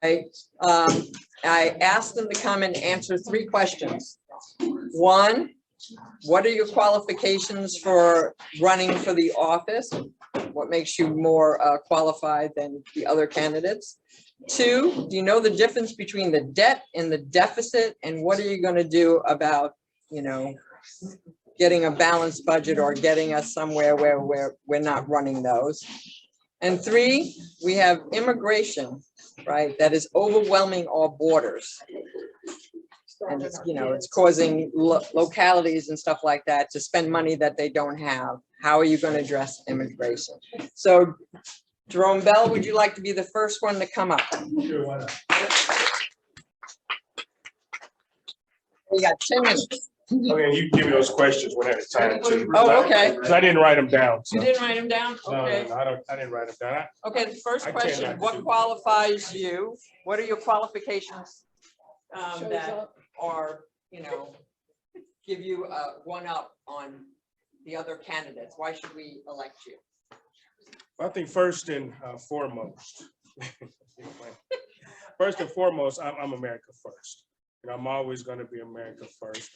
I asked them to come and answer 3 questions. 1, what are your qualifications for running for the office? What makes you more qualified than the other candidates? 2, do you know the difference between the debt and the deficit? And what are you going to do about, you know, getting a balanced budget or getting us somewhere where we're not running those? And 3, we have immigration, right, that is overwhelming our borders. And it's, you know, it's causing localities and stuff like that to spend money that they don't have. How are you going to address immigration? So, Jarome Bell, would you like to be the first one to come up? Sure, why not? You got 10 minutes. Okay, you give me those questions one at a time too. Oh, okay. Because I didn't write them down. So. You didn't write them down? Okay. No, I didn't write them down. Okay, the first question, what qualifies you? What are your qualifications that are, you know, give you a 1-up on the other candidates? Why should we elect you? I think first and foremost, I'm America first. And I'm always going to be America first.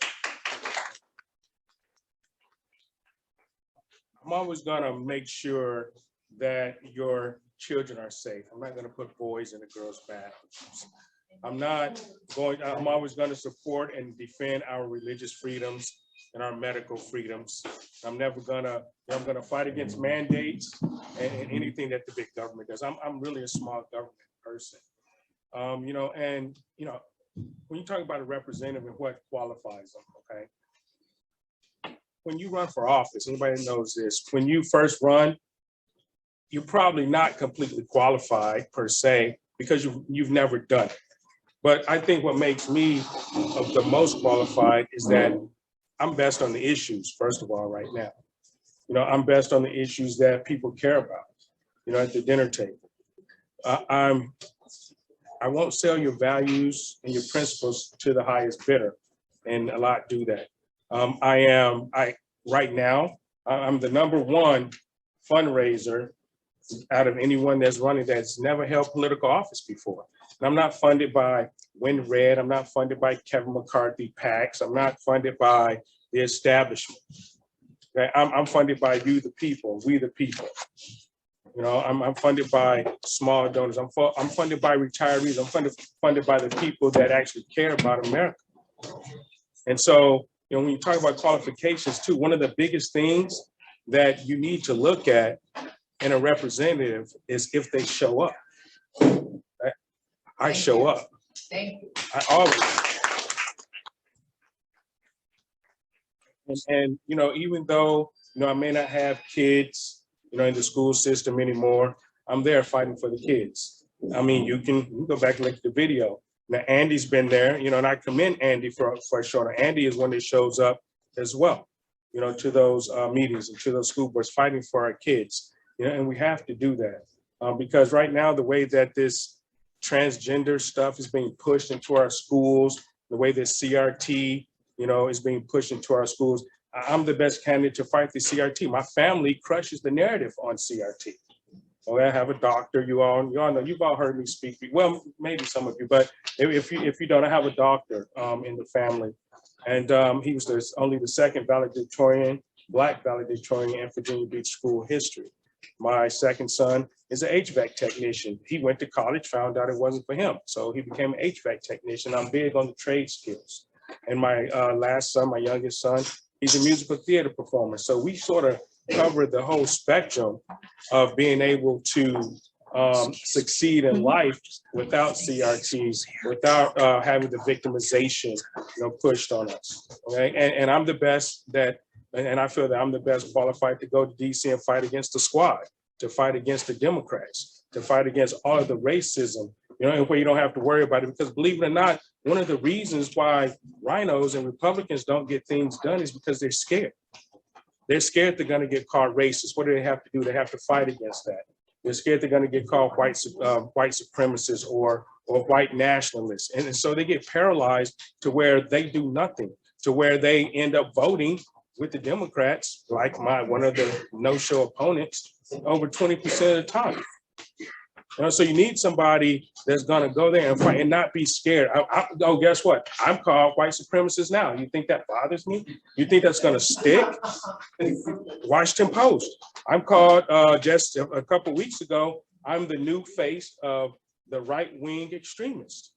I'm always going to make sure that your children are safe. I'm not going to put boys in a girls' bathrooms. I'm always going to support and defend our religious freedoms and our medical freedoms. I'm going to fight against mandates and anything that the big government does. I'm really a small government person. You know, and, you know, when you talk about a representative and what qualifies them, okay? When you run for office, anybody knows this, when you first run, you're probably not completely qualified per se because you've never done it. But I think what makes me the most qualified is that I'm best on the issues, first of all, right now. You know, I'm best on the issues that people care about, you know, at the dinner table. I won't sell your values and your principles to the highest bidder, and a lot do that. Right now, I'm the #1 fundraiser out of anyone that's running that's never held political office before. And I'm not funded by Win Red. I'm not funded by Kevin McCarthy PACs. I'm not funded by the establishment. Okay? I'm funded by you, the people, we the people. You know, I'm funded by small donors. I'm funded by retirees. I'm funded by the people that actually care about America. And so, you know, when you talk about qualifications too, one of the biggest things that you need to look at in a representative is if they show up. I show up. Thank you. I always. And you know, even though, you know, I may not have kids, you know, in the school system anymore, I'm there fighting for the kids. I mean, you can go back and look at the video. Now, Andy's been there, you know, and I commend Andy for a shoulder. Andy is one that shows up as well, you know, to those meetings and to those school boards fighting for our kids, you know, and we have to do that because right now, the way that this transgender stuff is being pushed into our schools, the way that CRT, you know, is being pushed into our schools, I'm the best candidate to fight the CRT. My family crushes the narrative on CRT. Oh, I have a doctor. You all know. You've all heard me speak. Well, maybe some of you, but if you don't, I have a doctor in the family, and he was only the 2nd valedictorian, Black valedictorian in Virginia Beach school history. My 2nd son is an HVAC technician. He went to college, found out it wasn't for him, so he became an HVAC technician. I'm big on the trade skills. And my last son, my youngest son, he's a musical theater performer. So we sort of cover the whole spectrum of being able to succeed in life without CRTs, without having the victimization, you know, pushed on us. Okay, and I'm the best and I feel that I'm the best qualified to go to DC and fight against the squad, to fight against the Democrats, to fight against all of the racism, you know, and where you don't have to worry about it. Because believe it or not, one of the reasons why rhinos and Republicans don't get things done is because they're scared. They're scared they're going to get called racist. What do they have to do? They have to fight against that. They're scared they're going to get called white supremacists or white nationalists. And so they get paralyzed to where they do nothing, to where they end up voting with the Democrats, like one of the no-show opponents, over 20% of the time. You know, so you need somebody that's gonna go there and fight and not be scared. Oh, guess what? I'm called white supremacist now. You think that bothers me? You think that's gonna stick? Washington Post. I'm called just a couple weeks ago. I'm the new face of the right-wing extremist.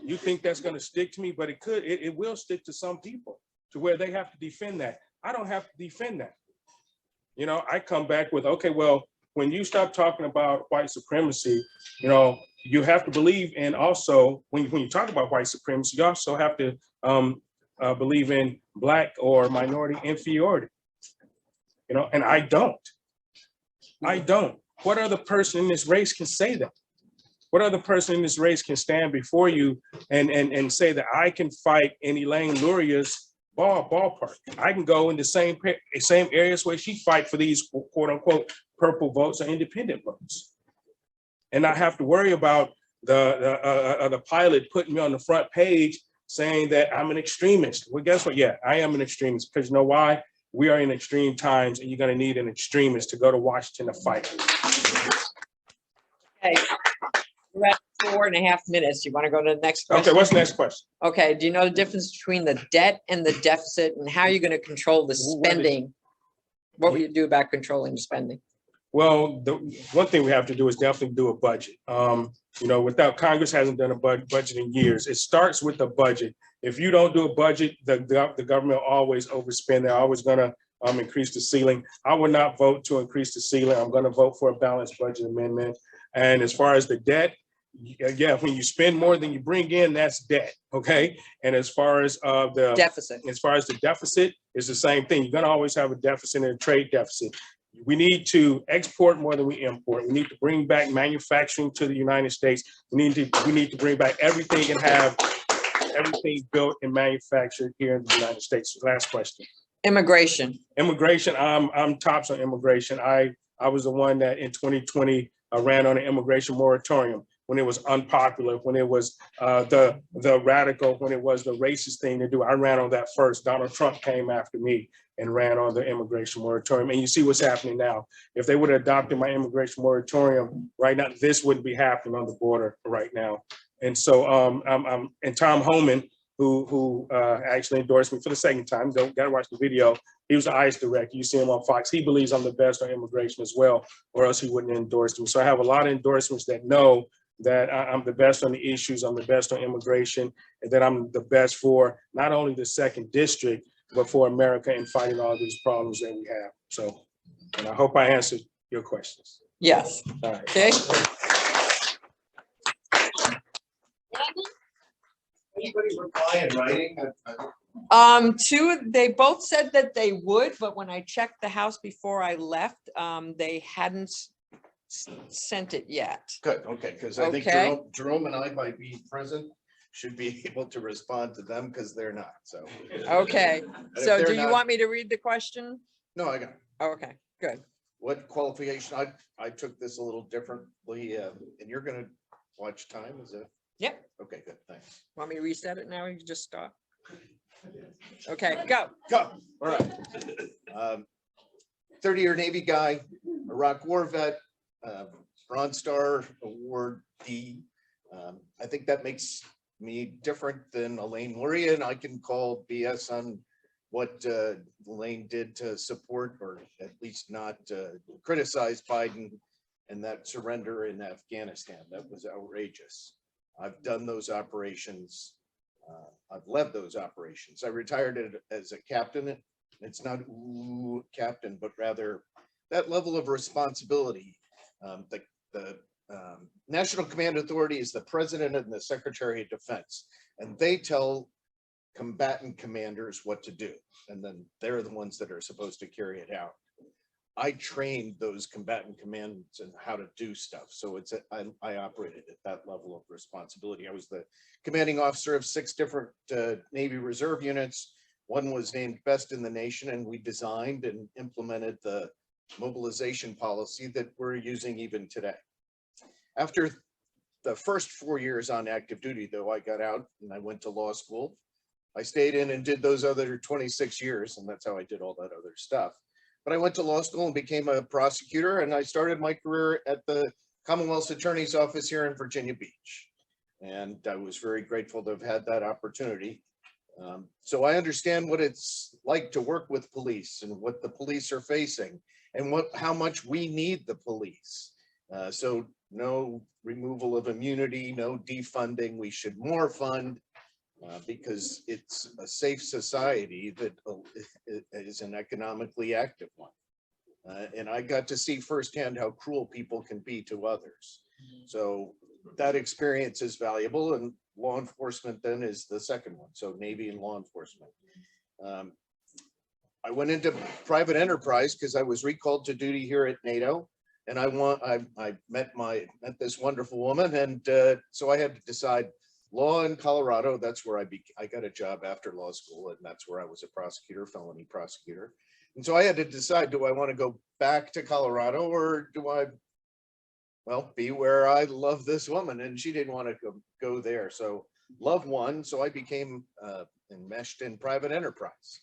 You think that's gonna stick to me? But it could. It will stick to some people to where they have to defend that. I don't have to defend that. You know, I come back with, okay, well, when you stop talking about white supremacy, you know, you have to believe in also, when you talk about white supremacy, you also have to believe in Black or minority inferiority, you know, and I don't. What other person in this race can say that? What other person in this race can stand before you and say that I can fight in Elaine Luria's ballpark? I can go in the same areas where she fight for these quote unquote purple votes or independent votes, and not have to worry about the pilot putting me on the front page saying that I'm an extremist. Well, guess what? Yeah, I am an extremist, because you know why? We are in extreme times, and you're going to need an extremist to go to Washington to fight. Okay. We're at 4.5 minutes. You want to go to the next question? Okay, what's the next question? Okay, do you know the difference between the debt and the deficit, and how you're going to control the spending? What will you do about controlling the spending? Well, the one thing we have to do is definitely do a budget. You know, without Congress hasn't done a budget in years. It starts with the budget. If you don't do a budget, the government will always overspend. They're always going to increase the ceiling. I would not vote to increase the ceiling. I'm going to vote for a balanced budget amendment. And as far as the debt, yeah, when you spend more than you bring in, that's debt. Okay. And as far as the deficit, it's the same thing. You're going to always have a deficit and a trade deficit. We need to export more than we import. We need to bring back manufacturing to the United States. We need to bring back everything and have everything built and manufactured here in the United States. Last question. Immigration. I'm tops on immigration. I was the one that in 2020 ran on an immigration moratorium when it was unpopular, when it was the radical, when it was the racist thing to do. I ran on that first. Donald Trump came after me and ran on the immigration moratorium. And you see what's happening now. If they would have adopted my immigration moratorium right now, this wouldn't be happening on the border right now. And so, and Tom Homan, who actually endorsed me for the second time, gotta watch the video. He was the ICE director. You see him on Fox. He believes I'm the best on immigration as well, or else he wouldn't endorse me. So I have a lot of endorsements that know that I'm the best on the issues, I'm the best on immigration, and that I'm the best for not only the 2nd District, but for America in fighting all these problems that we have. So, and I hope I answered your questions. Yes. All right. Okay. Anybody reply in writing? They both said that they would, but when I checked the house before I left, they hadn't sent it yet. Good, okay, because I think Jarome and I, by being present, should be able to respond to them because they're not, so. Okay, so do you want me to read the question? No, I got it. Oh, okay, good. What qualification? I took this a little differently, and you're gonna watch time, is it? Yep. Okay, good, thanks. Want me to reset it now? You can just stop. Okay, go. Go, all right. 30-year Navy guy, Iraq War vet, Bronze Star awardee. I think that makes me different than Elaine Luria, and I can call BS on what Elaine did to support, or at least not criticize Biden and that surrender in Afghanistan. That was outrageous. I've done those operations. I've led those operations. I retired as a captain. It's not captain, but rather that level of responsibility. The National Command Authority is the President and the Secretary of Defense, and they tell combatant commanders what to do, and then they're the ones that are supposed to carry it out. I trained those combatant commands and how to do stuff, so I operated at that level of responsibility. I was the commanding officer of 6 different Navy Reserve units. One was named best in the nation, and we designed and implemented the mobilization policy that we're using even today. After the first 4 years on active duty, though, I got out and I went to law school. I stayed in and did those other 26 years, and that's how I did all that other stuff. But I went to law school and became a prosecutor, and I started my career at the Commonwealth's Attorney's Office here in Virginia Beach. And I was very grateful to have had that opportunity. So I understand what it's like to work with police and what the police are facing and how much we need the police. So no removal of immunity, no defunding. We should more fund because it's a safe society that is an economically active one. And I got to see firsthand how cruel people can be to others. So that experience is valuable, and law enforcement then is the second one. So Navy and law enforcement. I went into private enterprise because I was recalled to duty here at NATO, and I met this wonderful woman, and so I had to decide law in Colorado. That's where I got a job after law school, and that's where I was a prosecutor, felony prosecutor. And so I had to decide, do I want to go back to Colorado, or do I, well, be where I love this woman? And she didn't want to go there. So love won. So I became enmeshed in private enterprise,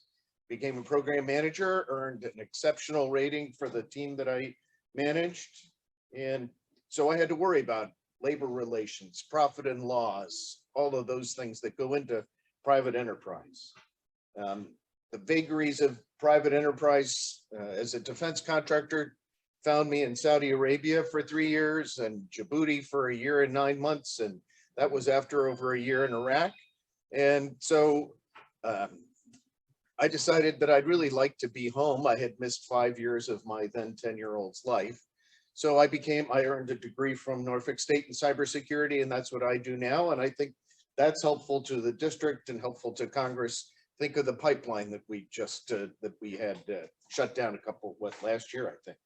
became a program manager, earned an exceptional rating for the team that I managed. And so I had to worry about labor relations, profit and loss, all of those things that go into private enterprise. The vagaries of private enterprise as a defense contractor found me in Saudi Arabia for 3 years and Djibouti for 1 year and 9 months. And that was after over 1 year in Iraq. And so I decided that I'd really like to be home. I had missed 5 years of my then 10-year-old's life. So I earned a degree from Norfolk State in cybersecurity, and that's what I do now. And I think that's helpful to the district and helpful to Congress. Think of the pipeline that we just had shut down last year, I think.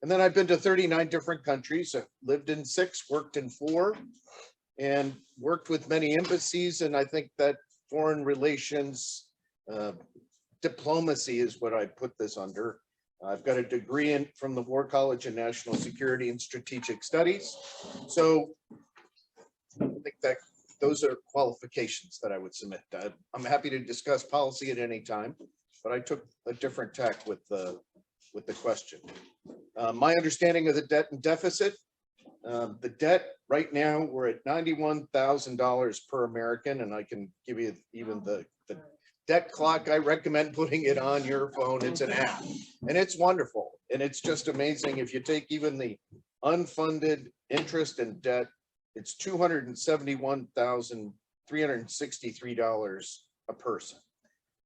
And then I've been to 39 different countries. I've lived in 6, worked in 4, and worked with many embassies. And I think that foreign relations diplomacy is what I put this under. I've got a degree from the War College in National Security and Strategic Studies. So I think that those are qualifications that I would submit. I'm happy to discuss policy at any time, but I took a different tack with the question. My understanding of the debt and deficit, the debt right now, we're at $91,000 per American, and I can give you even the debt clock. I recommend putting it on your phone. It's an app, and it's wonderful. And it's just amazing. If you take even the unfunded interest and debt, it's $271,363 a person.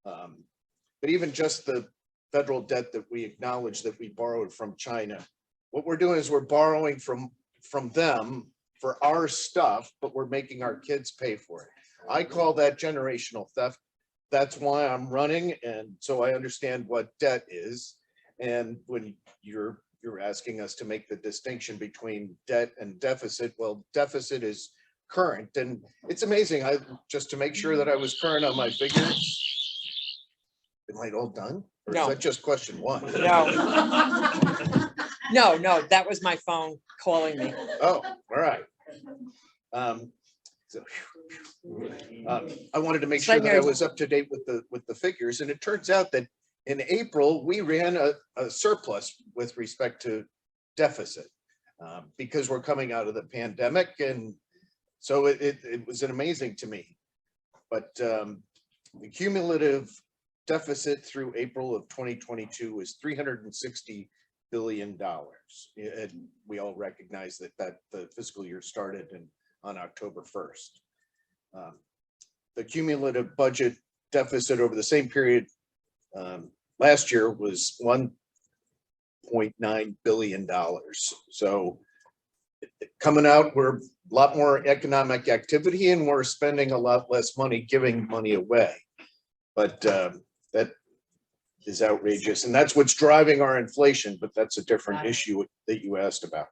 But even just the federal debt that we acknowledge that we borrowed from China, what we're doing is we're borrowing from them for our stuff, but we're making our kids pay for it. I call that generational theft. That's why I'm running, and so I understand what debt is. And when you're asking us to make the distinction between debt and deficit, well, deficit is current, and it's amazing. Just to make sure that I was current on my figures. Am I all done? Or No. is that just question 1? No, that was my phone calling me. Oh, all right. I wanted to make sure that I was up to date with the figures, and it turns out that in April we ran a surplus with respect to deficit because we're coming out of the pandemic, and so it was amazing to me. But the cumulative deficit through April of 2022 was $360 billion, and we all recognize that the fiscal year started on October 1st. The cumulative budget deficit over the same period last year was $1.9 billion. So coming out, we're a lot more economic activity, and we're spending a lot less money giving money away. But that is outrageous, and that's what's driving our inflation. But that's a different issue that you asked about.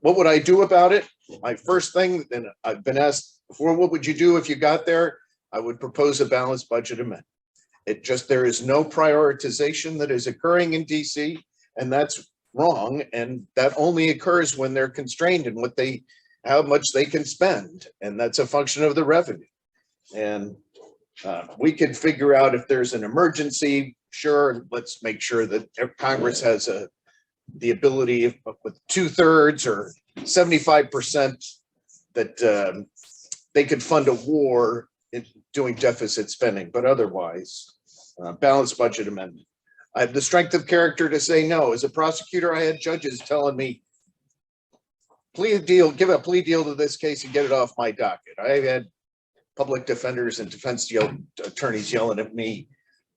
What would I do about it? My first thing, and I've been asked before, what would you do if you got there? I would propose a balanced budget amendment. There is no prioritization that is occurring in DC, and that's wrong. And that only occurs when they're constrained in how much they can spend. And that's a function of the revenue. And we could figure out if there's an emergency. Sure, let's make sure that Congress has a the ability with 2/3 or 75% that they could fund a war in doing deficit spending, but otherwise, balanced budget amendment. I have the strength of character to say no. As a prosecutor, I had judges telling me, give a plea deal to this case and get it off my docket. I had public defenders and defense attorneys yelling at me,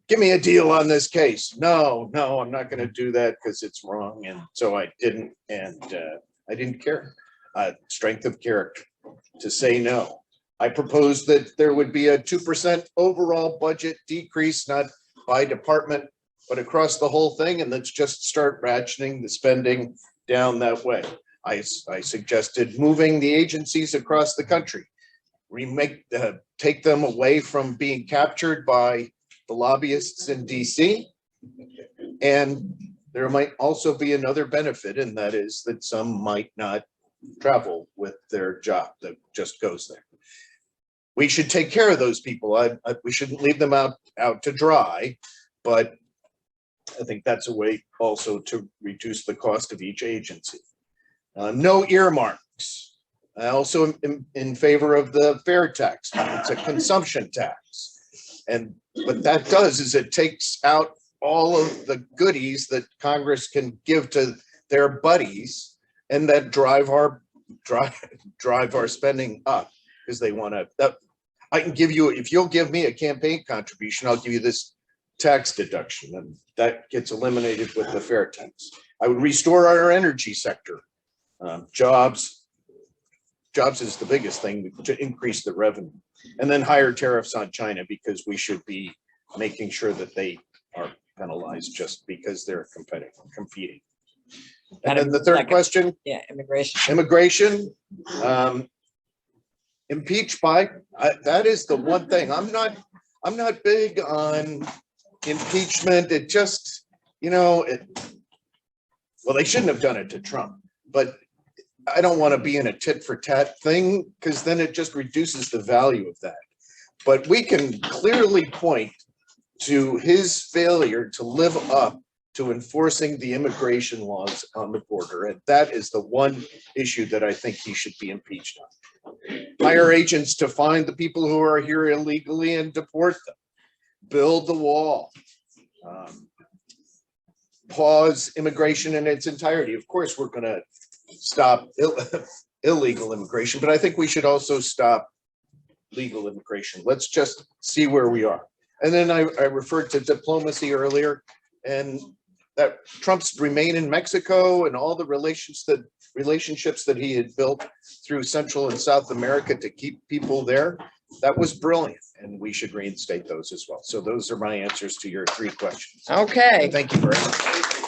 give me a deal on this case. No, I'm not going to do that because it's wrong. And so I didn't, and I didn't care. Strength of character to say no. I proposed that there would be a 2% overall budget decrease, not by department, but across the whole thing. And let's just start ratcheting the spending down that way. I suggested moving the agencies across the country, take them away from being captured by the lobbyists in DC. And there might also be another benefit, and that is that some might not travel with their job that just goes there. We should take care of those people. We shouldn't leave them out to dry, but I think that's a way also to reduce the cost of each agency. No earmarks. I also am in favor of the fair tax. It's a consumption tax. And what that does is it takes out all of the goodies that Congress can give to their buddies and that drive our spending up because they want to. I can give you, if you'll give me a campaign contribution, I'll give you this tax deduction, and that gets eliminated with the fair tax. I would restore our energy sector. Jobs is the biggest thing to increase the revenue, and then higher tariffs on China because we should be making sure that they are penalized just because they're competing. And then the third question, Yeah, immigration. Immigration, impeach Biden. That is the one thing I'm not big on impeachment. It just, well, they shouldn't have done it to Trump, but I don't want to be in a tit for tat thing because then it just reduces the value of that. But we can clearly point to his failure to live up to enforcing the immigration laws on the border. And that is the one issue that I think he should be impeached on. Hire agents to find the people who are here illegally and deport them. Build the wall. Pause immigration in its entirety. Of course, we're going to stop illegal immigration, but I think we should also stop legal immigration. Let's just see where we are. And then I referred to diplomacy earlier, and that Trump's remain in Mexico and all the relationships that he had built through Central and South America to keep people there. That was brilliant, and we should reinstate those as well. So those are my answers to your 3 questions. Okay. Thank you very much.